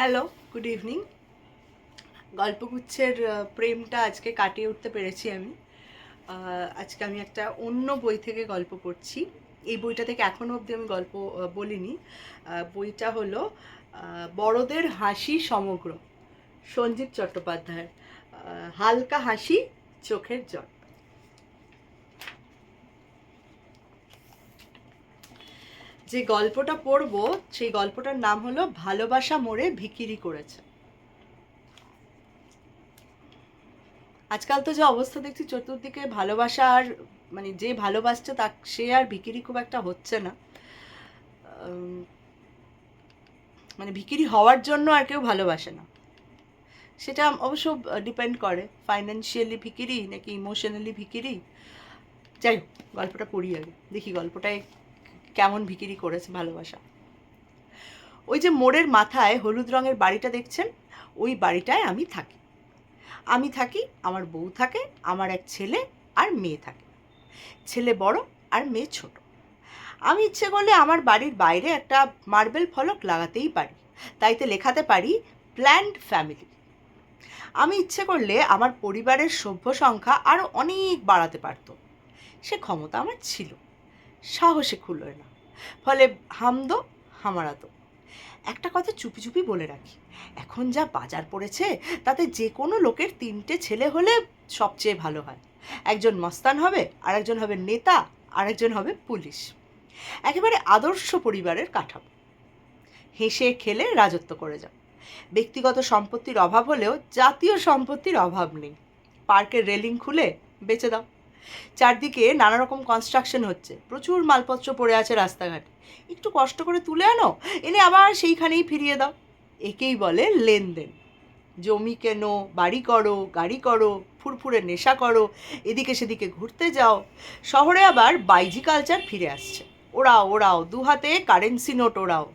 Hello, good evening. গল্পগুচ্ছের প্রেমটা আজকে কাটিয়ে উঠতে পেরেছি আমি। আজকে আমি একটা অন্য বই থেকে গল্প পড়ছি। এই বইটা থেকে এখনও অবধি আমি গল্প বলিনি। বইটা হলো বড়দের হাসি সমগ্র, সঞ্জীব চট্টোপাধ্যায়ের। হালকা হাসি, চোখের জল। যে গল্পটা পড়বো সেই গল্পটার নাম হলো ভালোবাসা মোড়ে ভিখিরি করেছে। আজকাল তো যে অবস্থা দেখছি চতুর্দিকে, ভালোবাসা আর মানে যে ভালোবাসছে তা সে আর ভিখিরি খুব একটা হচ্ছে না। মানে ভিখিরি হওয়ার জন্য আর কেউ ভালোবাসে না। সেটা অবশ্য ডিপেন্ড করে ফাইন্যান্সিয়ালি ভিখিরি নাকি ইমোশনালি ভিখিরি। যাই হোক, গল্পটা পড়ি আগে, দেখি গল্পটায় কেমন ভিখিরি করেছে ভালোবাসা। ওই যে মোড়ের মাথায় হলুদ রঙের বাড়িটা দেখছেন, ওই বাড়িটায় আমি থাকি, আমার বউ থাকে, আমার এক ছেলে আর মেয়ে থাকে। ছেলে বড় আর মেয়ে ছোট। আমি ইচ্ছে করলে আমার বাড়ির বাইরে একটা মার্বেল ফলক লাগাতেই পারি, তাইতে লেখাতে পারি প্ল্যান্ড ফ্যামিলি। আমি ইচ্ছে করলে আমার পরিবারের সভ্য সংখ্যা আরও অনেক বাড়াতে পারত। সে ক্ষমতা আমার ছিল, সাহসে খুলয় না। ফলে হামদো হামারাতো। একটা কথা চুপি চুপি বলে রাখি, এখন যা বাজার পড়েছে তাতে যে কোনো লোকের 3টে ছেলে হলে সবচেয়ে ভালো হয়। একজন মস্তান হবে, আরেকজন হবে নেতা, আরেকজন হবে পুলিশ। একেবারে আদর্শ পরিবারের কাঠামো। হেসে খেলে রাজত্ব করে যাও। ব্যক্তিগত সম্পত্তির অভাব হলেও জাতীয় সম্পত্তির অভাব নেই। পার্কের রেলিং খুলে বেচে দাও। চারদিকে নানা রকম কনস্ট্রাকশন হচ্ছে, প্রচুর মালপত্র পড়ে আছে রাস্তাঘাটে। একটু কষ্ট করে তুলে আনো, এনে আবার সেইখানেই ফিরিয়ে দাও। একেই বলে লেনদেন। জমি কেনো, বাড়ি করো, গাড়ি করো, ফুরফুরে নেশা করো, এদিকে সেদিকে ঘুরতে যাও। শহরে আবার বাইজি কালচার ফিরে আসছে। ওরাও দুহাতে কারেন্সি নোট ওরাও।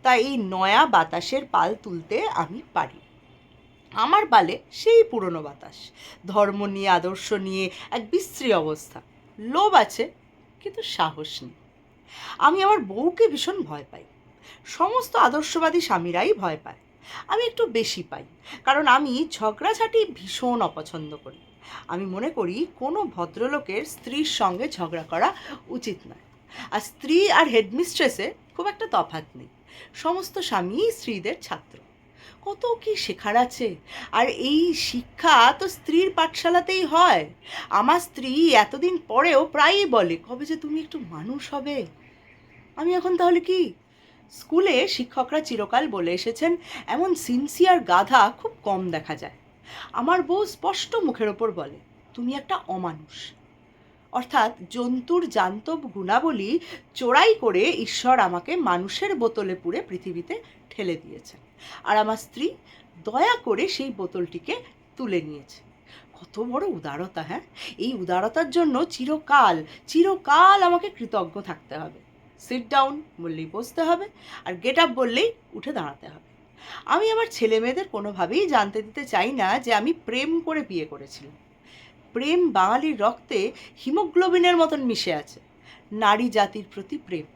তাই এই নয়া বাতাসের পাল তুলতে আমি পারি। আমার পালে সেই পুরনো বাতাস, ধর্ম নিয়ে, আদর্শ নিয়ে এক বিশ্রী অবস্থা। লোভ আছে কিন্তু সাহস নেই। আমি আমার বউকে ভীষণ ভয় পাই। সমস্ত আদর্শবাদী স্বামীরাই ভয় পায়, আমি একটু বেশি পাই। কারণ আমি ঝগড়াঝাটি ভীষণ অপছন্দ করি। আমি মনে করি কোনো ভদ্রলোকের স্ত্রীর সঙ্গে ঝগড়া করা উচিত নয়। আর স্ত্রী আর হেডমিস্ট্রেসে খুব একটা তফাৎ নেই। সমস্ত স্বামীই স্ত্রীদের ছাত্র। কত কি শেখার আছে। আর এই শিক্ষা তো স্ত্রীর পাঠশালাতেই হয়। আমার স্ত্রী এতদিন পরেও প্রায়ই বলে, কবে যে তুমি একটু মানুষ হবে। আমি এখন তাহলে কি? স্কুলে শিক্ষকরা চিরকাল বলে এসেছেন, এমন সিনসিয়ার গাধা খুব কম দেখা যায়। আমার বউ স্পষ্ট মুখের ওপর বলে, তুমি একটা অমানুষ। অর্থাৎ জন্তুর জান্তব গুণাবলী চোরাই করে ঈশ্বর আমাকে মানুষের বোতলে পুরে পৃথিবীতে ঠেলে দিয়েছেন। আর আমার স্ত্রী দয়া করে সেই বোতলটিকে তুলে নিয়েছে। কত বড় উদারতা! হ্যাঁ, এই উদারতার জন্য চিরকাল চিরকাল আমাকে কৃতজ্ঞ থাকতে হবে। সিট ডাউন বললেই বসতে হবে, আর গেট আপ বললেই উঠে দাঁড়াতে হবে। আমি আমার ছেলে মেয়েদের কোনোভাবেই জানতে দিতে চাই না যে আমি প্রেম করে বিয়ে করেছিলাম। প্রেম বাঙালির রক্তে হিমোগ্লোবিনের মতন মিশে আছে। নারী জাতির প্রতি প্রেম।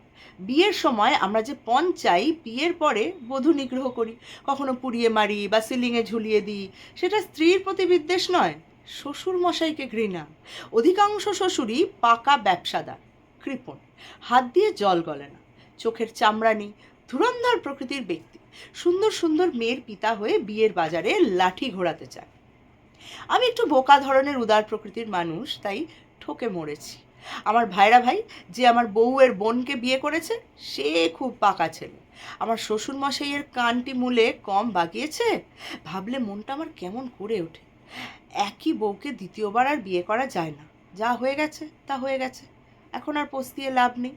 বিয়ের সময় আমরা যে পণ চাই, বিয়ের পরে বধূ নিগ্রহ করি, কখনো পুড়িয়ে মারি বা সিলিংয়ে ঝুলিয়ে দিই। সেটা স্ত্রীর প্রতি বিদ্বেষ নয়, শ্বশুর মশাইকে ঘৃণা। অধিকাংশ শ্বশুরই পাকা ব্যবসাদার, কৃপণ, হাত দিয়ে জল গলে না, চোখের চামড়া নেই, ধুরন্ধর প্রকৃতির ব্যক্তি। সুন্দর সুন্দর মেয়ের পিতা হয়ে বিয়ের বাজারে লাঠি ঘোরাতে চায়। আমি একটু বোকা ধরনের উদার প্রকৃতির মানুষ, তাই ঠকে মরেছি। আমার ভাইরা ভাই যে আমার বউয়ের বোনকে বিয়ে করেছে, সে খুব পাকা ছেলে। আমার শ্বশুর মশাইয়ের কানটি মূলে কম বাগিয়েছে, ভাবলে মনটা আমার কেমন করে ওঠে। একই বউকে দ্বিতীয়বার আর বিয়ে করা যায় না। যা হয়ে গেছে তা হয়ে গেছে, এখন আর পস্তিয়ে লাভ নেই।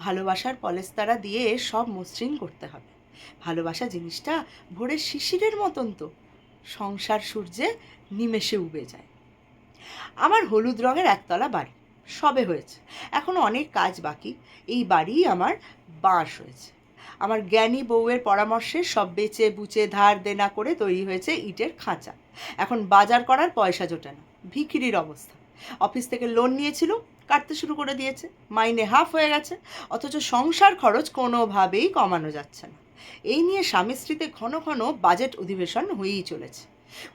ভালোবাসার পলেস্তারা দিয়ে সব মসৃণ করতে হবে। ভালোবাসা জিনিসটা ভোরের শিশিরের মতন তো, সংসার সূর্যে নিমেষে উবে যায়। আমার হলুদ রঙের একতলা বাড়ি, সবে হয়েছে, এখনো অনেক কাজ বাকি। এই বাড়ি আমার বাঁশ হয়েছে। আমার জ্ঞানী বউয়ের পরামর্শে সব বেচে বুচে ধার দেনা করে তৈরি হয়েছে ইটের খাঁচা। এখন বাজার করার পয়সা জোটে না, ভিখিরির অবস্থা। অফিস থেকে লোন নিয়েছিল, কাটতে শুরু করে দিয়েছে, মাইনে হাফ হয়ে গেছে। অথচ সংসার খরচ কোনোভাবেই কমানো যাচ্ছে না। এই নিয়ে স্বামী স্ত্রীতে ঘন ঘন বাজেট অধিবেশন হয়েই চলেছে।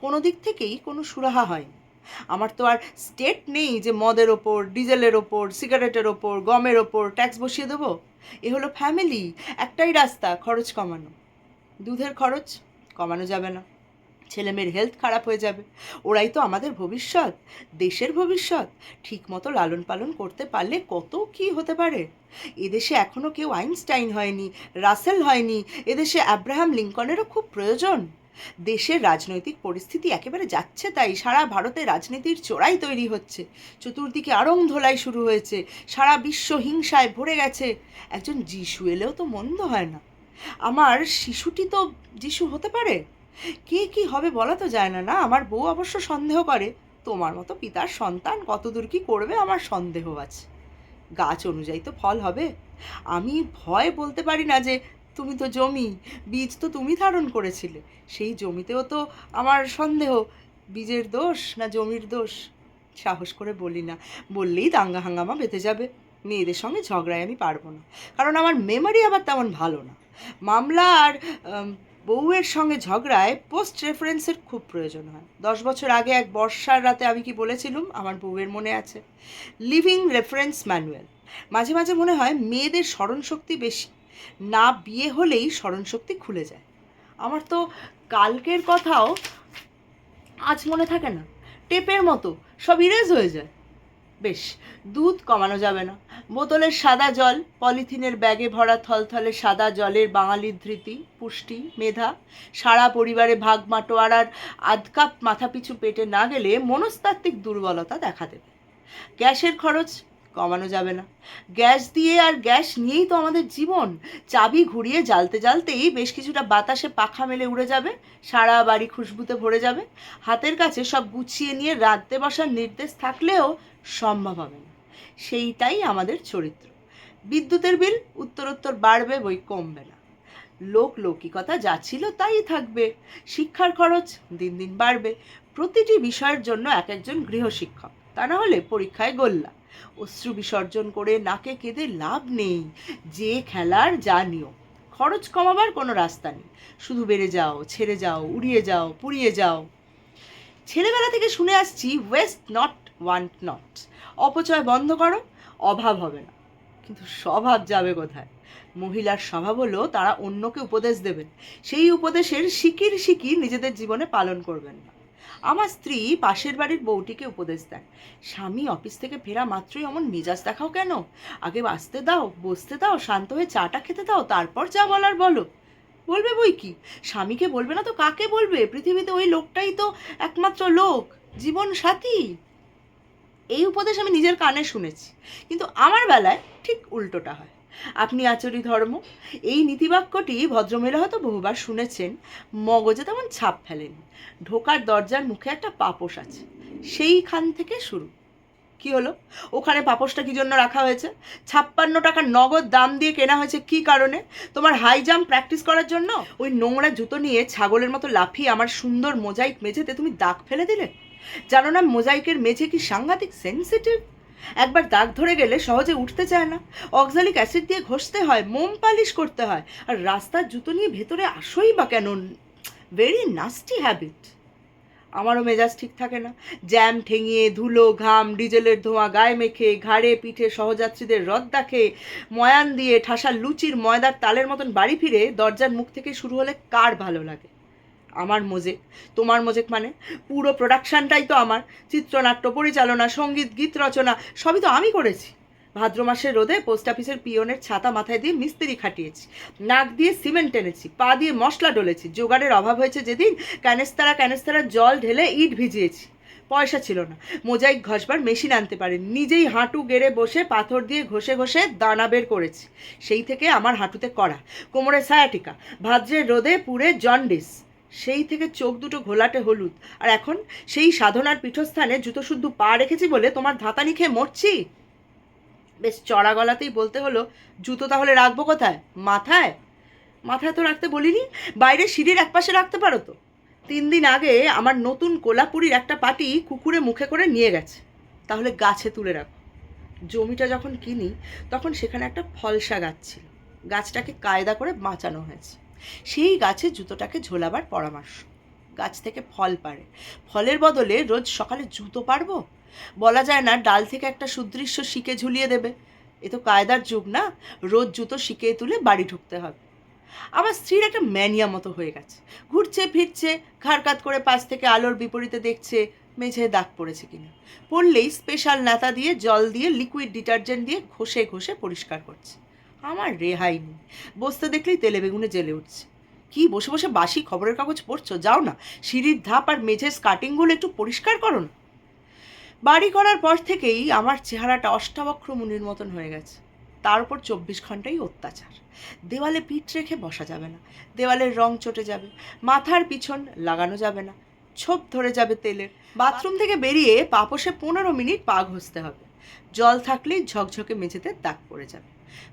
কোনো দিক থেকেই কোনো সুরাহা হয়নি। আমার তো আর স্টেট নেই যে মদের ওপর, ডিজেলের ওপর, সিগারেটের ওপর, গমের ওপর ট্যাক্স বসিয়ে দেবো। এ হলো ফ্যামিলি, একটাই রাস্তা, খরচ কমানো। দুধের খরচ কমানো যাবে না, ছেলেমেয়ের হেলথ খারাপ হয়ে যাবে। ওরাই তো আমাদের ভবিষ্যৎ, দেশের ভবিষ্যৎ। ঠিক মতো লালন পালন করতে পারলে কত কি হতে পারে। এদেশে এখনও কেউ আইনস্টাইন হয়নি, রাসেল হয়নি। এদেশে আব্রাহাম লিঙ্কনেরও খুব প্রয়োজন। দেশের রাজনৈতিক পরিস্থিতি একেবারে যাচ্ছে তাই। সারা ভারতে রাজনীতির চোরাই তৈরি হচ্ছে, চতুর্দিকে আড়ংধোলাই শুরু হয়েছে, সারা বিশ্ব হিংসায় ভরে গেছে। একজন যিশু এলেও তো মন্দ হয় না। আমার শিশুটি তো যিশু হতে পারে। কে কি হবে বলা তো যায় না। না, আমার বউ অবশ্য সন্দেহ করে, তোমার মতো পিতার সন্তান কতদূর কি করবে আমার সন্দেহ আছে। গাছ অনুযায়ী তো ফল হবে। আমি ভয় বলতে পারি না যে তুমি তো জমি, বীজ তো তুমি ধারণ করেছিলে, সেই জমিতেও তো আমার সন্দেহ, বীজের দোষ না জমির দোষ। সাহস করে বলি না, বললেই দাঙ্গা হাঙ্গামা বেঁধে যাবে। মেয়েদের সঙ্গে ঝগড়ায় আমি পারবো না, কারণ আমার মেমোরি আবার তেমন ভালো না। মামলা আর বউয়ের সঙ্গে ঝগড়ায় পোস্ট রেফারেন্সের খুব প্রয়োজন হয়। 10 বছর আগে এক বর্ষার রাতে আমি কি বলেছিলুম আমার বউয়ের মনে আছে। Living reference manual. মাঝে মাঝে মনে হয় মেয়েদের স্মরণশক্তি বেশি, না বিয়ে হলেই স্মরণশক্তি খুলে যায়। আমার তো কালকের কথাও আজ মনে থাকে না, টেপের মতো সব ইরেজ হয়ে যায়। বেশ, দুধ কমানো যাবে না। বোতলের সাদা জল, পলিথিনের ব্যাগে ভরা থলথলে সাদা জলের বাঙালির ধৃতি, পুষ্টি, মেধা, সারা পরিবারে ভাগ মাটোয়ার আর আধ কাপ মাথাপিছু পেটে না গেলে মনস্তাত্ত্বিক দুর্বলতা দেখা দেবে। গ্যাসের খরচ কমানো যাবে না। গ্যাস দিয়ে আর গ্যাস নিয়েই তো আমাদের জীবন। চাবি ঘুরিয়ে জ্বালতে জ্বালতেই বেশ কিছুটা বাতাসে পাখা মেলে উড়ে যাবে, সারা বাড়ি খুশবুতে ভরে যাবে। হাতের কাছে সব গুছিয়ে নিয়ে রাঁধতে বসার নির্দেশ থাকলেও সম্ভব হবে না। সেইটাই আমাদের চরিত্র। বিদ্যুতের বিল উত্তরোত্তর বাড়বে, বই কমবে না। লৌকিকতা যা ছিল তাই থাকবে। শিক্ষার খরচ দিন দিন বাড়বে। প্রতিটি বিষয়ের জন্য এক একজন গৃহশিক্ষক, তা না হলে পরীক্ষায় গোল্লা। অশ্রু বিসর্জন করে নাকে কেঁদে লাভ নেই। যে খেলার যা নিয়ম। খরচ কমাবার কোনো রাস্তা নেই, শুধু বেড়ে যাও, ছেড়ে যাও, উড়িয়ে যাও, পুড়িয়ে যাও। ছেলেবেলা থেকে শুনে আসছি ওয়েস্ট নট ওয়ান্ট নট, অপচয় বন্ধ করো, অভাব হবে না। কিন্তু স্বভাব যাবে কোথায়? মহিলার স্বভাব হলো তারা অন্যকে উপদেশ দেবেন, সেই উপদেশের সিকির সিকির নিজেদের জীবনে পালন করবেন না। আমার স্ত্রী পাশের বাড়ির বউটিকে উপদেশ দেন, স্বামী অফিস থেকে ফেরা মাত্রই অমন মেজাজ দেখাও কেন? আগে আসতে দাও, বসতে দাও, শান্ত হয়ে চাটা খেতে দাও, তারপর যা বলার বলো। বলবে বই কি, স্বামীকে বলবে না তো কাকে বলবে? পৃথিবীতে ওই লোকটাই তো একমাত্র লোক, জীবন সাথী। এই উপদেশ আমি নিজের কানে শুনেছি, কিন্তু আমার বেলায় ঠিক উল্টোটা হয়। আপনি আচরি ধর্ম, এই নীতিবাক্যটি ভদ্রমহিলা হয়তো বহুবার শুনেছেন, মগজে তেমন ছাপ ফেলেনি। ঢোকার দরজার মুখে একটা পাপোশ আছে, সেইখান থেকে শুরু। কি হলো? ওখানে পাপোশটা কি জন্য রাখা হয়েছে? 56 টাকা নগদ দাম দিয়ে কেনা হয়েছে কি কারণে? তোমার হাই জাম্প প্র্যাকটিস করার জন্য? ওই নোংরা জুতো নিয়ে ছাগলের মতো লাফিয়ে আমার সুন্দর মোজাইক মেঝেতে তুমি দাগ ফেলে দিলে। জানো না মোজাইকের মেঝে কি সাংঘাতিক সেন্সিটিভ? একবার দাগ ধরে গেলে সহজে উঠতে চায় না। অক্সালিক অ্যাসিড দিয়ে ঘষতে হয়, মোম পালিশ করতে হয়। আর রাস্তার জুতো নিয়ে ভেতরে আসোই বা কেন? Very nasty habit. আমারও মেজাজ ঠিক থাকে না। জ্যাম ঠেঙিয়ে, ধুলো, ঘাম, ডিজেলের ধোঁয়া গায়ে মেখে, ঘাড়ে পিঠে সহযাত্রীদের রদ্দা খেয়ে, ময়ান দিয়ে ঠাসা লুচির ময়দার তালের মতন বাড়ি ফিরে দরজার মুখ থেকে শুরু হলে কার ভালো লাগে? আমার মোজেক, তোমার মোজেক মানে? পুরো প্রোডাকশানটাই তো আমার। চিত্রনাট্য, পরিচালনা, সঙ্গীত, গীত রচনা সবই তো আমি করেছি। ভাদ্র মাসের রোদে পোস্ট অফিসের পিয়নের ছাতা মাথায় দিয়ে মিস্ত্রি খাটিয়েছি, নাক দিয়ে সিমেন্ট টেনেছি, পা দিয়ে মশলা ডলেছি। জোগাড়ের অভাব হয়েছে যেদিন, ক্যানেস্তারা জল ঢেলে ইট ভিজিয়েছি। পয়সা ছিল না, মোজাইক ঘষবার মেশিন আনতে পারেন, নিজেই হাঁটু গেড়ে বসে পাথর দিয়ে ঘষে ঘষে দানা বের করেছি। সেই থেকে আমার হাঁটুতে কড়া, কোমরে সায়াটিকা, ভাদ্রের রোদে পুড়ে জন্ডিস, সেই থেকে চোখ দুটো ঘোলাটে হলুদ। আর এখন সেই সাধনার পীঠস্থানে জুতো শুদ্ধ পা রেখেছি বলে তোমার ধাতানি খেয়ে মরছি। বেশ চড়া গলাতেই বলতে হলো, জুতো তাহলে রাখবো কোথায়? মাথায়? মাথায় তো রাখতে বলিনি, বাইরে সিঁড়ির একপাশে রাখতে পারো তো। 3 দিন আগে আমার নতুন কোলাপুরির একটা পাটি কুকুরে মুখে করে নিয়ে গেছে, তাহলে গাছে তুলে রাখো। জমিটা যখন কিনি তখন সেখানে একটা ফলসা গাছ ছিল, গাছটাকে কায়দা করে বাঁচানো হয়েছে। সেই গাছে জুতোটাকে ঝোলাবার পরামর্শ। গাছ থেকে ফল পাড়ে, ফলের বদলে রোজ সকালে জুতো পারবো? বলা যায় না ডাল থেকে একটা সুদৃশ্য শিকে ঝুলিয়ে দেবে। এ তো কায়দার যুগ না, রোজ জুতো শিকে তুলে বাড়ি ঢুকতে হবে। আমার স্ত্রীর একটা ম্যানিয়া মতো হয়ে গেছে, ঘুরছে ফিরছে, ঘাড় কাত করে পাশ থেকে আলোর বিপরীতে দেখছে মেঝে দাগ পড়েছে কিনা। পড়লেই স্পেশাল ন্যাতা দিয়ে, জল দিয়ে, লিকুইড ডিটারজেন্ট দিয়ে ঘষে ঘষে পরিষ্কার করছে। আমার রেহাই নেই, বসতে দেখলেই তেলে বেগুনে জ্বেলে উঠছে। কি বসে বসে বাসি খবরের কাগজ পড়ছো? যাও না, সিঁড়ির ধাপ আর মেঝের স্কার্টিংগুলো একটু পরিষ্কার করো না। বাড়ি করার পর থেকেই আমার চেহারাটা অষ্টাবক্র মুনির মতন হয়ে গেছে। তার উপর 24 ঘন্টাই অত্যাচার। দেওয়ালে পিঠ রেখে বসা যাবে না, দেওয়ালের রং চটে যাবে, মাথার পিছন লাগানো যাবে না, ছোপ ধরে যাবে তেলের। বাথরুম থেকে বেরিয়ে পাপোশে 15 মিনিট পা ঘষতে হবে, জল থাকলেই ঝকঝকে মেঝেতে দাগ পড়ে যাবে।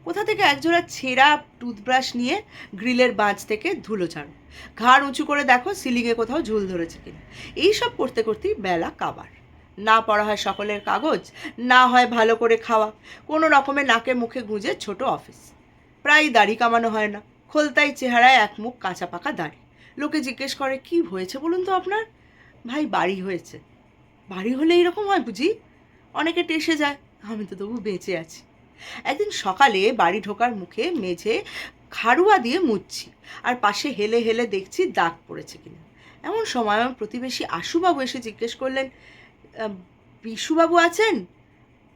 কোথা থেকে একজোড়া ছেঁড়া টুথব্রাশ নিয়ে গ্রিলের বাঁচ থেকে ধুলো ছাড়ো, ঘাড় উঁচু করে দেখো সিলিংয়ে কোথাও ঝুল ধরেছে কিনা। এইসব করতে করতেই বেলা কাবার। না পড়া হয় সকলের কাগজ, না হয় ভালো করে খাওয়া, কোনো রকমে নাকে মুখে গুঁজে ছোট অফিস। প্রায় দাড়ি কামানো হয় না, খোলতাই চেহারায় এক মুখ কাঁচা পাকা দাড়ি। লোকে জিজ্ঞেস করে, কি হয়েছে বলুন তো আপনার? ভাই, বাড়ি হয়েছে। বাড়ি হলে এরকম হয় বুঝি? অনেকে টেসে যায়, আমি তো তবু বেঁচে আছি। একদিন সকালে বাড়ি ঢোকার মুখে মেঝে খাড়ুয়া দিয়ে মুছছি, আর পাশে হেলে হেলে দেখছি দাগ পড়েছে কিনা। এমন সময় আমার প্রতিবেশী আশুবাবু এসে জিজ্ঞেস করলেন, বিশুবাবু আছেন?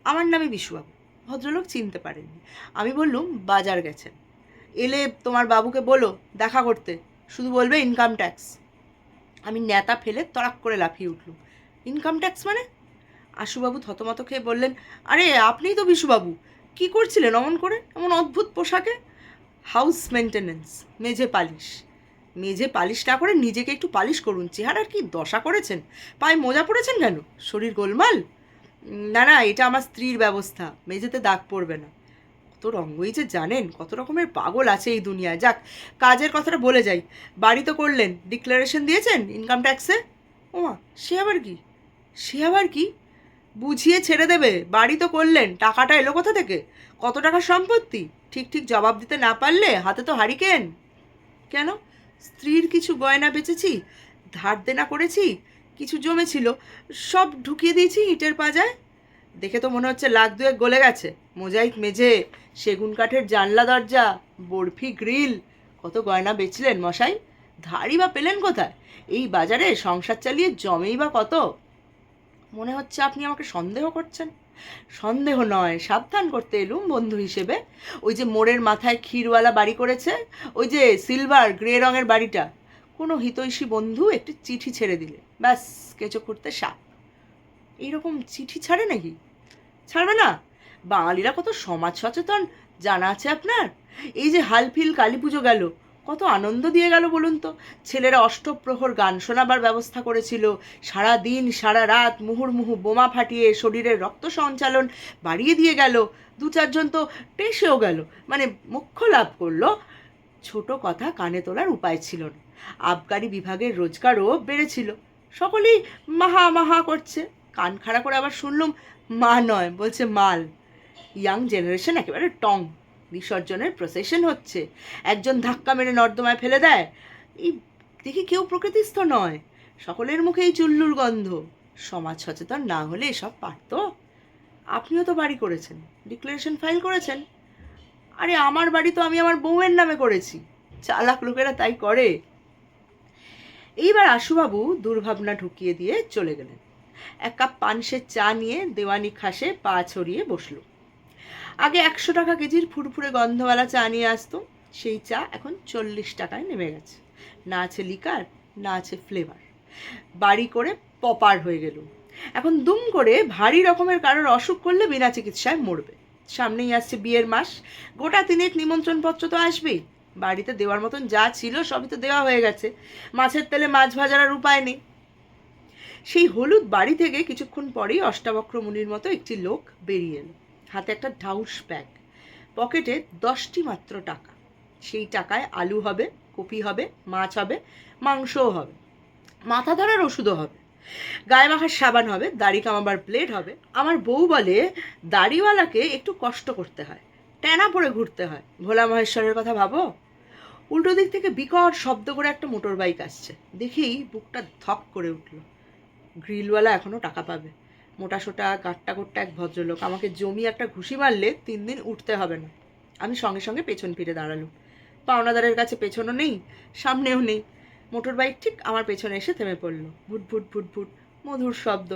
আমার নামে বিশুবাবু। ভদ্রলোক চিনতে পারেননি। আমি বললুম, বাজার গেছেন। এলে তোমার বাবুকে বলো দেখা করতে, শুধু বলবে ইনকাম ট্যাক্স। আমি ন্যাতা ফেলে তড়াক করে লাফিয়ে উঠলুম, ইনকাম ট্যাক্স মানে? আশুবাবু থতমত খেয়ে বললেন, আরে আপনিই তো বিশুবাবু, কি করছিলেন অমন করে, এমন অদ্ভুত পোশাকে? হাউস মেনটেনেন্স, মেঝে পালিশ। মেঝে পালিশ না করে নিজেকে একটু পালিশ করুন, চেহারার কি দশা করেছেন। পায়ে মোজা পড়েছেন কেন? শরীর গোলমাল? না না, এটা আমার স্ত্রীর ব্যবস্থা, মেঝেতে দাগ পড়বে না। কত রঙ্গই যে জানেন, কত রকমের পাগল আছে এই দুনিয়ায়। যাক, কাজের কথাটা বলে যাই। বাড়ি তো করলেন, ডিক্লারেশন দিয়েছেন ইনকাম ট্যাক্সে? ওমা, সে আবার কি? সে আবার কি? বুঝিয়ে ছেড়ে দেবে। বাড়ি তো করলেন, টাকাটা এলো কোথা থেকে? কত টাকার সম্পত্তি? ঠিক ঠিক জবাব দিতে না পারলে হাতে তো হারিকেন। কেন? স্ত্রীর কিছু গয়না বেচেছি, ধার দেনা করেছি, কিছু জমেছিল, সব ঢুকিয়ে দিয়েছি ইটের পাজায়। দেখে তো মনে হচ্ছে 1,02,000 গলে গেছে। মোজাইক মেঝে, সেগুন কাঠের জানলা দরজা, বরফি গ্রিল। কত গয়না বেচলেন মশাই? ধারই বা পেলেন কোথায়? এই বাজারে সংসার চালিয়ে জমেই বা কত? মনে হচ্ছে আপনি আমাকে সন্দেহ করছেন। সন্দেহ নয়, সাবধান করতে এলুম বন্ধু হিসেবে। ওই যে মোড়ের মাথায় ক্ষীরওয়ালা বাড়ি করেছে, ওই যে সিলভার গ্রে রঙের বাড়িটা, কোনো হিতৈষী বন্ধু একটি চিঠি ছেড়ে দিলে ব্যাস, কেঁচো খুঁড়তে সাপ। এইরকম চিঠি ছাড়ে নাকি? ছাড়বে না? বাঙালিরা কত সমাজ সচেতন, জানা আছে আপনার? এই যে হালফিল কালী পুজো গেল, কত আনন্দ দিয়ে গেল বলুন তো। ছেলেরা অষ্টপ্রহর গান শোনাবার ব্যবস্থা করেছিল, সারা দিন সারা রাত মুহুর্মুহু বোমা ফাটিয়ে শরীরের রক্ত সঞ্চালন বাড়িয়ে দিয়ে গেল। 2-4 জন তো টেসেও গেল, মানে মোক্ষ লাভ করলো। ছোট কথা কানে তোলার উপায় ছিল না। আবগারি বিভাগের রোজগারও বেড়েছিল। সকলেই মাহা মাহা করছে। কান খাড়া করে আবার শুনলুম, মা নয়, বলছে মাল। ইয়াং জেনারেশন একেবারে টং। বিসর্জনের প্রসেশন হচ্ছে, একজন ধাক্কা মেরে নর্দমায় ফেলে দেয়। এই দেখি কেউ প্রকৃতিস্থ নয়, সকলের মুখে এই চুল্লুর গন্ধ। সমাজ সচেতন না হলে এসব পারত? আপনিও তো বাড়ি করেছেন, ডিক্লারেশন ফাইল করেছেন। আরে আমার বাড়ি তো আমি আমার বউয়ের নামে করেছি। চালাক লোকেরা তাই করে। এইবার আশুবাবু দুর্ভাবনা ঢুকিয়ে দিয়ে চলে গেলেন। 1 কাপ পানসের চা নিয়ে দেওয়ানি খাসে পা ছড়িয়ে বসল। আগে 100 টাকা কেজির ফুরফুরে গন্ধওয়ালা চা নিয়ে আসতো, সেই চা এখন 40 টাকায় নেমে গেছে। না আছে লিকার, না আছে ফ্লেভার। বাড়ি করে পপার হয়ে গেল। এখন দুম করে ভারী রকমের কারোর অসুখ করলে বিনা চিকিৎসায় মরবে। সামনেই আসছে বিয়ের মাস, গোটা 3 নিমন্ত্রণপত্র তো আসবেই। বাড়িতে দেওয়ার মতন যা ছিল সবই তো দেওয়া হয়ে গেছে, মাছের তেলে মাছ ভাজার আর উপায় নেই। সেই হলুদ বাড়ি থেকে কিছুক্ষণ পরেই অষ্টাবক্র মুনির মতো একটি লোক বেরিয়ে এলো, হাতে একটা ঢাউস ব্যাগ, পকেটে 10টি মাত্র টাকা। সেই টাকায় আলু হবে, কপি হবে, মাছ হবে, মাংসও হবে, মাথা ধরার ওষুধও হবে, গায়ে মাখার সাবান হবে, দাড়ি কামাবার প্লেট হবে। আমার বউ বলে, দাড়িওয়ালাকে একটু কষ্ট করতে হয়, ট্যানা পড়ে ঘুরতে হয়। ভোলা মহেশ্বরের কথা ভাবো। উল্টো দিক থেকে বিকট শব্দ করে একটা মোটর বাইক আসছে। দেখেই বুকটা ধক করে উঠল। গ্রিলওয়ালা এখনও টাকা পাবে। মোটাসোটা গাট্টা গোট্টা এক ভদ্রলোক আমাকে জমি একটা ঘুষি মারলে 3 দিন উঠতে হবে না। আমি সঙ্গে সঙ্গে পেছন ফিরে দাঁড়ালুম। পাওনাদারের কাছে পেছনও নেই, সামনেও নেই। মোটর বাইক ঠিক আমার পেছনে এসে থেমে পড়ল। ভুট ভুট ভুট ভুট মধুর শব্দ।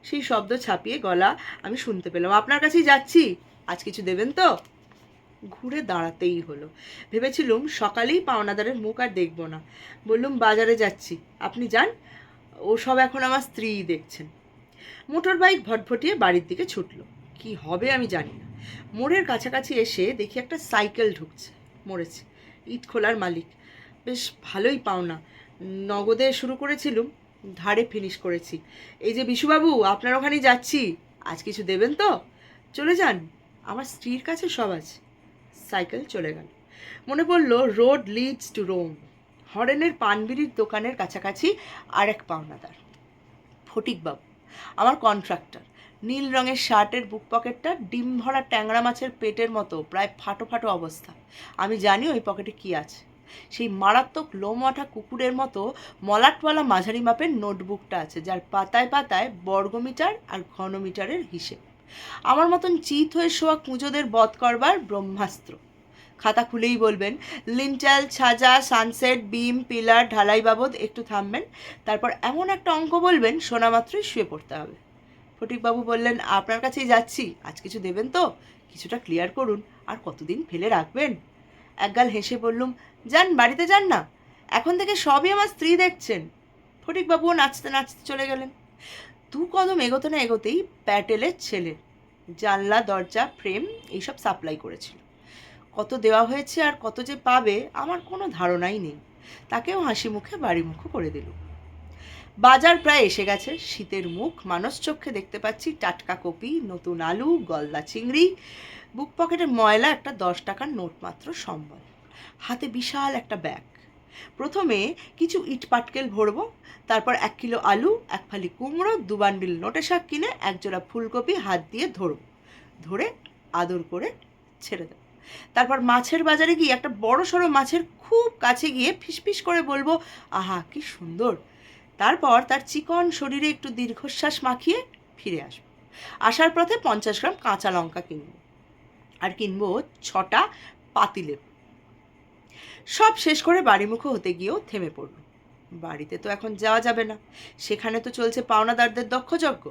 সেই শব্দ ছাপিয়ে গলা আমি শুনতে পেলাম, আপনার কাছেই যাচ্ছি, আজ কিছু দেবেন তো? ঘুরে দাঁড়াতেই হলো। ভেবেছিলুম সকালেই পাওনাদারের মুখ আর দেখব না। বললুম, বাজারে যাচ্ছি, আপনি যান, ও সব এখন আমার স্ত্রীই দেখছেন। মোটর বাইক ভটভটিয়ে বাড়ির দিকে ছুটল। কি হবে আমি জানি না। মোড়ের কাছাকাছি এসে দেখি একটা সাইকেল ঢুকছে। মরেছে। ইট খোলার মালিক। বেশ ভালোই পাওনা। নগদে শুরু করেছিলুম, ধারে ফিনিশ করেছি। এই যে বিশুবাবু, আপনার ওখানেই যাচ্ছি, আজ কিছু দেবেন তো? চলে যান, আমার স্ত্রীর কাছে সব আছে। সাইকেল চলে গেল। মনে পড়ল রোড লিডস টু রোম। হরেনের পানবিড়ির দোকানের কাছাকাছি আর এক পাওনাদার, ফটিকবাবু, আমার কন্ট্রাক্টর। নীল রঙের শার্টের বুক পকেটটা ডিম ভরা ট্যাংরা মাছের পেটের মতো প্রায় ফাটো ফাটো অবস্থা। আমি জানি ওই পকেটে কি আছে। সেই মারাত্মক লোমওয়াটা কুকুরের মতো মলাটওয়ালা মাঝারি মাপের নোটবুকটা আছে, যার পাতায় পাতায় বর্গমিটার আর ঘনমিটারের হিসেব। আমার মতন চিত হয়ে শোয়া কুঁজোদের বধ করবার ব্রহ্মাস্ত্র। খাতা খুলেই বলবেন, লিন্টাল, ছাজা, সানসেট, বিম, পিলার, ঢালাই বাবদ একটু থামবেন, তারপর এমন একটা অঙ্ক বলবেন শোনা মাত্রই শুয়ে পড়তে হবে। ফটিকবাবু বললেন, আপনার কাছেই যাচ্ছি, আজ কিছু দেবেন তো? কিছুটা ক্লিয়ার করুন, আর কতদিন ফেলে রাখবেন? একগাল হেসে বললুম, যান, বাড়িতে যান না, এখন থেকে সবই আমার স্ত্রী দেখছেন। ফটিকবাবুও নাচতে নাচতে চলে গেলেন। 2 কদম এগোতে না এগোতেই প্যাটেলের ছেলে জানলা, দরজা, ফ্রেম এইসব সাপ্লাই করেছিল। কত দেওয়া হয়েছে আর কত যে পাবে আমার কোনো ধারণাই নেই। তাকেও হাসি মুখে বাড়ি মুখো করে দিল। বাজার প্রায় এসে গেছে। শীতের মুখ মানস চক্ষে দেখতে পাচ্ছি টাটকা কপি, নতুন আলু, গলদা চিংড়ি। বুক পকেটে ময়লা একটা 10 টাকার নোট মাত্র সম্বল। হাতে বিশাল একটা ব্যাগ। প্রথমে কিছু ইট পাটকেল ভরবো, তারপর 1 কিলো আলু, 1 ফালি কুমড়ো, 2 বান্ডিল নোটে শাক কিনে 1 জোড়া ফুলকপি হাত দিয়ে ধরব, ধরে আদর করে ছেড়ে দেব। তারপর মাছের বাজারে গিয়ে একটা বড় সড়ো মাছের খুব কাছে গিয়ে ফিসফিস করে বলবো, আহা কি সুন্দর। তারপর তার চিকন শরীরে একটু দীর্ঘশ্বাস মাখিয়ে ফিরে আসবো। আসার পথে 50 গ্রাম কাঁচা লঙ্কা কিনবো, আর কিনবো 6টা পাতিলেবু। সব শেষ করে বাড়িমুখো হতে গিয়েও থেমে পড়ল। বাড়িতে তো এখন যাওয়া যাবে না, সেখানে তো চলছে পাওনাদারদের দক্ষযজ্ঞ।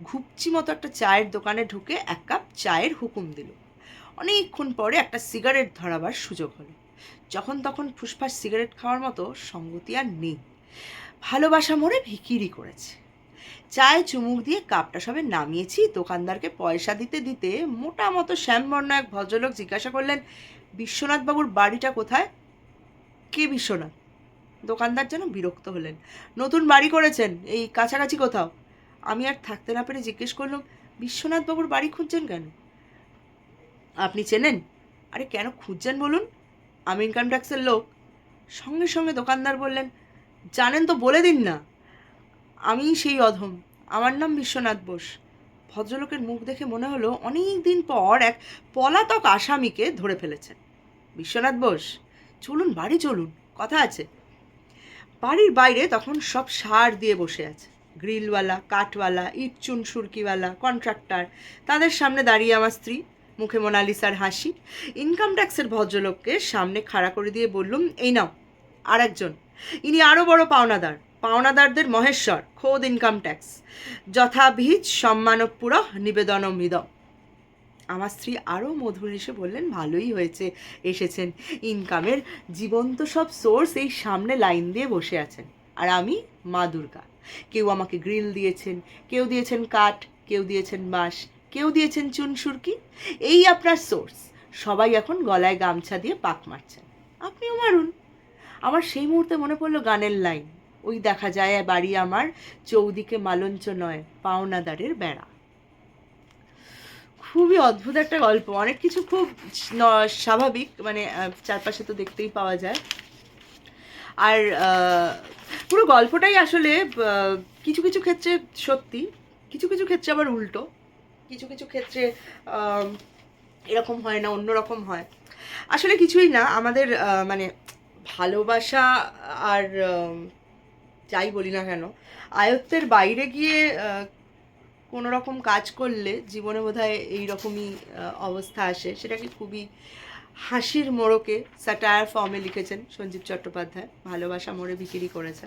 ঘুপচি মতো একটা চায়ের দোকানে ঢুকে 1 কাপ চায়ের হুকুম দিল। অনেকক্ষণ পরে একটা সিগারেট ধরাবার সুযোগ হলো। যখন তখন ফুসফাস সিগারেট খাওয়ার মতো সঙ্গতি আর নেই। ভালোবাসা মোড়ে ভিখিরি করেছে। চায়ে চুমুক দিয়ে কাপটা সবে নামিয়েছি, দোকানদারকে পয়সা দিতে দিতে মোটা মতো শ্যামবর্ণ এক ভদ্রলোক জিজ্ঞাসা করলেন, বিশ্বনাথবাবুর বাড়িটা কোথায়? কে বিশ্বনাথ? দোকানদার যেন বিরক্ত হলেন। নতুন বাড়ি করেছেন, এই কাছাকাছি কোথাও। আমি আর থাকতে না পেরে জিজ্ঞেস করলাম, বিশ্বনাথবাবুর বাড়ি খুঁজছেন কেন? আপনি চেনেন? আরে কেন খুঁজছেন বলুন, আমি ইনকাম ট্যাক্সের লোক। সঙ্গে সঙ্গে দোকানদার বললেন, জানেন তো বলে দিন না। আমি সেই অধম, আমার নাম বিশ্বনাথ বোস। ভদ্রলোকের মুখ দেখে মনে হলো অনেক দিন পর এক পলাতক আসামিকে ধরে ফেলেছেন। বিশ্বনাথ বোস, চলুন বাড়ি চলুন, কথা আছে। বাড়ির বাইরে তখন সব সার দিয়ে বসে আছে। গ্রিলওয়ালা, কাঠওয়ালা, ইট চুন সুরকিওয়ালা, কন্ট্রাক্টর। তাদের সামনে দাঁড়িয়ে আমার স্ত্রী, মুখে মোনালিসার হাসি। ইনকাম ট্যাক্সের ভদ্রলোককে সামনে খাড়া করে দিয়ে বললুম, এই নাও আর একজন, ইনি আরও বড় পাওনাদার, পাওনাদারদের মহেশ্বর, খোদ ইনকাম ট্যাক্স। যথাভিজ সম্মানপুর নিবেদনম ইদম। আমার স্ত্রী আরও মধুর হেসে বললেন, ভালোই হয়েছে এসেছেন, ইনকামের জীবন্ত সব সোর্স এই সামনে লাইন দিয়ে বসে আছেন। আর আমি মা দুর্গা। কেউ আমাকে গ্রিল দিয়েছেন, কেউ দিয়েছেন কাঠ, কেউ দিয়েছেন বাঁশ, কেউ দিয়েছেন চুন সুরকি। এই আপনার সোর্স। সবাই এখন গলায় গামছা দিয়ে পাক মারছেন, আপনিও মারুন। আমার সেই মুহূর্তে মনে পড়লো গানের লাইন, ওই দেখা যায় বাড়ি আমার, চৌদিকে মালঞ্চ নয়, পাওনাদারের বেড়া। খুবই অদ্ভুত একটা গল্প, অনেক কিছু খুব স্বাভাবিক, মানে চারপাশে তো দেখতেই পাওয়া যায়। আর পুরো গল্পটাই আসলে কিছু কিছু ক্ষেত্রে সত্যি, কিছু কিছু ক্ষেত্রে আবার উল্টো, কিছু কিছু ক্ষেত্রে এরকম হয় না, অন্যরকম হয়। আসলে কিছুই না, আমাদের মানে ভালোবাসা আর যাই বলি না কেন, আয়ত্তের বাইরে গিয়ে কোনো রকম কাজ করলে জীবনে বোধহয় এইরকমই অবস্থা আসে। সেটাকে খুবই হাসির মোড়কে স্যাটায়ার ফর্মে লিখেছেন সঞ্জীব চট্টোপাধ্যায়, ভালোবাসা মোড়ে বিক্রি করেছে।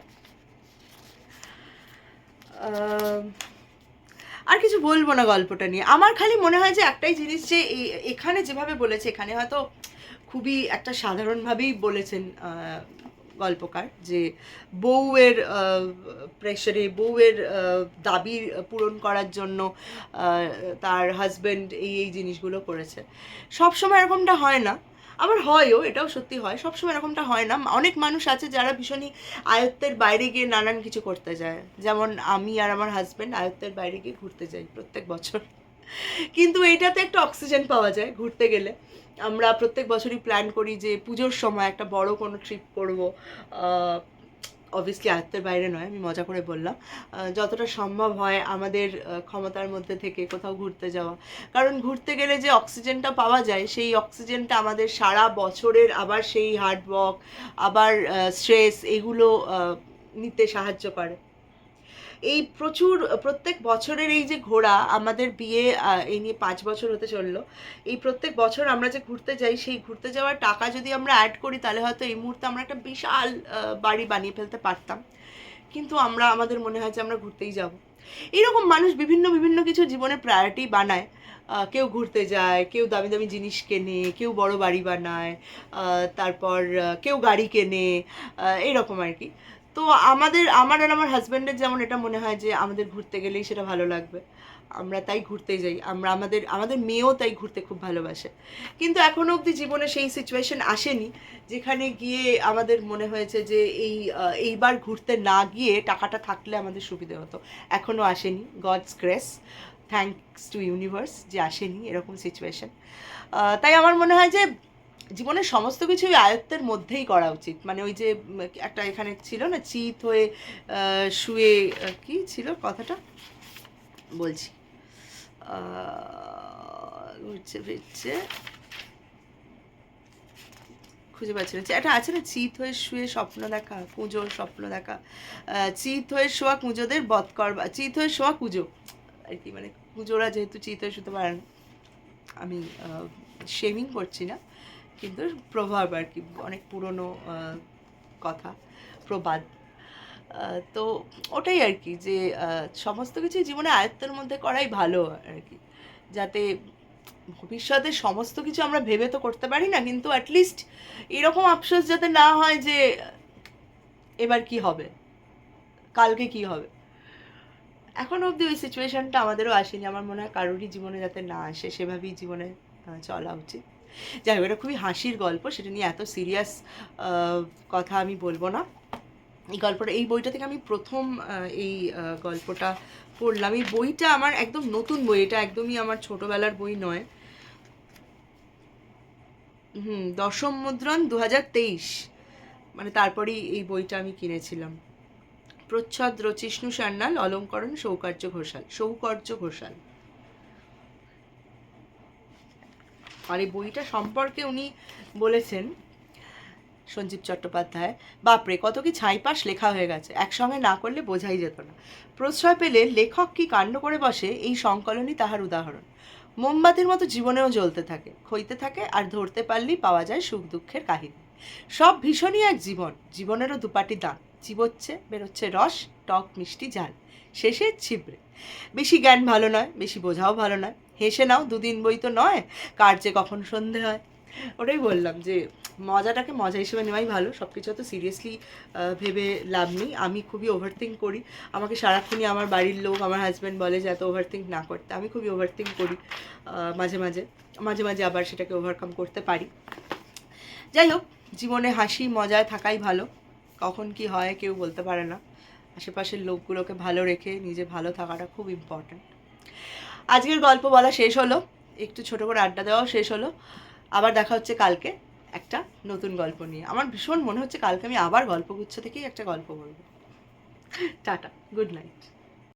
আর কিছু বলবো না গল্পটা নিয়ে। আমার খালি মনে হয় যে একটাই জিনিস, যে এখানে যেভাবে বলেছে, এখানে হয়তো খুবই একটা সাধারণভাবেই বলেছেন গল্পকার, যে বউয়ের প্রেশারে, বউয়ের দাবি পূরণ করার জন্য তার হাজব্যান্ড এই জিনিসগুলো করেছে। সবসময় এরকমটা হয় না, আবার হয়ও, এটাও সত্যি হয়, সবসময় এরকমটা হয় না। অনেক মানুষ আছে যারা ভীষণই আয়ত্তের বাইরে গিয়ে নানান কিছু করতে যায়, যেমন আমি আর আমার হাজব্যান্ড আয়ত্তের বাইরে গিয়ে ঘুরতে যাই প্রত্যেক বছর। কিন্তু এইটাতে একটা অক্সিজেন পাওয়া যায় ঘুরতে গেলে। আমরা প্রত্যেক বছরই প্ল্যান করি যে পুজোর সময় একটা বড় কোনো ট্রিপ করবো, অবভিয়াসলি আয়ত্তের বাইরে নয়, আমি মজা করে বললাম, যতটা সম্ভব হয় আমাদের ক্ষমতার মধ্যে থেকে কোথাও ঘুরতে যাওয়া। কারণ ঘুরতে গেলে যে অক্সিজেনটা পাওয়া যায়, সেই অক্সিজেনটা আমাদের সারা বছরের আবার সেই হার্ডওয়ার্ক, আবার স্ট্রেস, এগুলো নিতে সাহায্য করে। এই প্রত্যেক বছরের এই যে ঘোরা, আমাদের বিয়ে এই নিয়ে 5 বছর হতে চললো, এই প্রত্যেক বছর আমরা যে ঘুরতে যাই, সেই ঘুরতে যাওয়ার টাকা যদি আমরা অ্যাড করি, তাহলে হয়তো এই মুহূর্তে আমরা একটা বিশাল বাড়ি বানিয়ে ফেলতে পারতাম। কিন্তু আমাদের মনে হয় যে আমরা ঘুরতেই যাব। এইরকম মানুষ বিভিন্ন বিভিন্ন কিছু জীবনে প্রায়োরিটি বানায়। কেউ ঘুরতে যায়, কেউ দামি দামি জিনিস কেনে, কেউ বড় বাড়ি বানায়, তারপর কেউ গাড়ি কেনে, এইরকম আর কি। তো আমার আর আমার হাজব্যান্ডের যেমন এটা মনে হয় যে আমাদের ঘুরতে গেলেই সেটা ভালো লাগবে, আমরা তাই ঘুরতে যাই। আমাদের মেয়েও তাই ঘুরতে খুব ভালোবাসে। কিন্তু এখনো অবধি জীবনে সেই সিচুয়েশন আসেনি যেখানে গিয়ে আমাদের মনে হয়েছে যে এইবার ঘুরতে না গিয়ে টাকাটা থাকলে আমাদের সুবিধে হতো। এখনও আসেনি, God's grace, thanks to universe, যে আসেনি এরকম সিচুয়েশন। তাই আমার মনে হয় যে জীবনের সমস্ত কিছুই আয়ত্তের মধ্যেই করা উচিত। মানে ওই যে একটা এখানে ছিল না, চিত হয়ে শুয়ে, কি ছিল কথাটা বলছি, ঘুরছে ফিরছে, খুঁজে পাচ্ছি না, এটা আছে না, চিত হয়ে শুয়ে স্বপ্ন দেখা, কুঁজোর স্বপ্ন দেখা, চিত হয়ে শোয়া কুঁজোদের বধ করবা, চিত হয়ে শোয়া কুঁজো আর কি। মানে কুঁজোরা যেহেতু চিত হয়ে শুতে পারে না, আমি শেমিং করছি না, কিন্তু প্রভাব আর কি, অনেক পুরনো কথা, প্রবাদ। তো ওটাই আর কি, যে সমস্ত কিছু জীবনে আয়ত্তের মধ্যে করাই ভালো আর কি, যাতে ভবিষ্যতে সমস্ত কিছু আমরা ভেবে তো করতে পারি না, কিন্তু অ্যাটলিস্ট এরকম আফসোস যাতে না হয় যে এবার কি হবে, কালকে কি হবে। এখন অবধি ওই সিচুয়েশনটা আমাদেরও আসেনি, আমার মনে হয় কারোরই জীবনে যাতে না আসে, সেভাবেই জীবনে চলা উচিত। যাই হোক, এটা খুবই হাসির গল্প, সেটা নিয়ে এত সিরিয়াস কথা আমি বলবো না। এই বইটা থেকে আমি প্রথম এই গল্পটা পড়লাম। এই বইটা আমার একদম নতুন বই, এটা একদমই আমার ছোটবেলার বই নয়। দশম মুদ্রণ 2023, মানে তারপরেই এই বইটা আমি কিনেছিলাম। প্রচ্ছদ রচিষ্ণু সান্যাল, অলঙ্করণ সৌকর্য ঘোষাল। আর এই বইটা সম্পর্কে উনি বলেছেন, সঞ্জীব চট্টোপাধ্যায়, বাপরে কত কি ছাইপাশ লেখা হয়ে গেছে, একসঙ্গে না করলে বোঝাই যেত না। প্রশ্রয় পেলে লেখক কি কাণ্ড করে বসে, এই সংকলনই তাহার উদাহরণ। মোমবাতির মতো জীবনেও জ্বলতে থাকে, ক্ষইতে থাকে, আর ধরতে পারলেই পাওয়া যায় সুখ দুঃখের কাহিনী। সব ভীষণই এক জীবন, জীবনেরও দুপাটি দাঁত, চিবোচ্ছে বেরোচ্ছে রস, টক মিষ্টি ঝাল, শেষে ছিবড়ে। বেশি জ্ঞান ভালো নয়, বেশি বোঝাও ভালো নয়, হেসে নাও, দুদিন বই তো নয়, কার যে কখন সন্ধে হয়। ওটাই বললাম যে মজাটাকে মজা হিসেবে নেওয়াই ভালো, সব কিছু তো সিরিয়াসলি ভেবে লাভ নেই। আমি খুবই ওভারথিঙ্ক করি, আমাকে সারাক্ষণই আমার বাড়ির লোক, আমার হাজব্যান্ড বলে যে এত ওভারথিঙ্ক না করতে। আমি খুবই ওভারথিঙ্ক করি মাঝে মাঝে, আবার সেটাকে ওভারকাম করতে পারি। যাই হোক, জীবনে হাসি মজায় থাকাই ভালো, কখন কি হয় কেউ বলতে পারে না। আশেপাশের লোকগুলোকে ভালো রেখে নিজে ভালো থাকাটা খুব ইম্পর্ট্যান্ট। আজকের গল্প বলা শেষ হলো, একটু ছোটো করে আড্ডা দেওয়াও শেষ হলো। আবার দেখা হচ্ছে কালকে একটা নতুন গল্প নিয়ে। আমার ভীষণ মনে হচ্ছে কালকে আমি আবার গল্পগুচ্ছ থেকেই একটা গল্প বলবো। Tata, good night.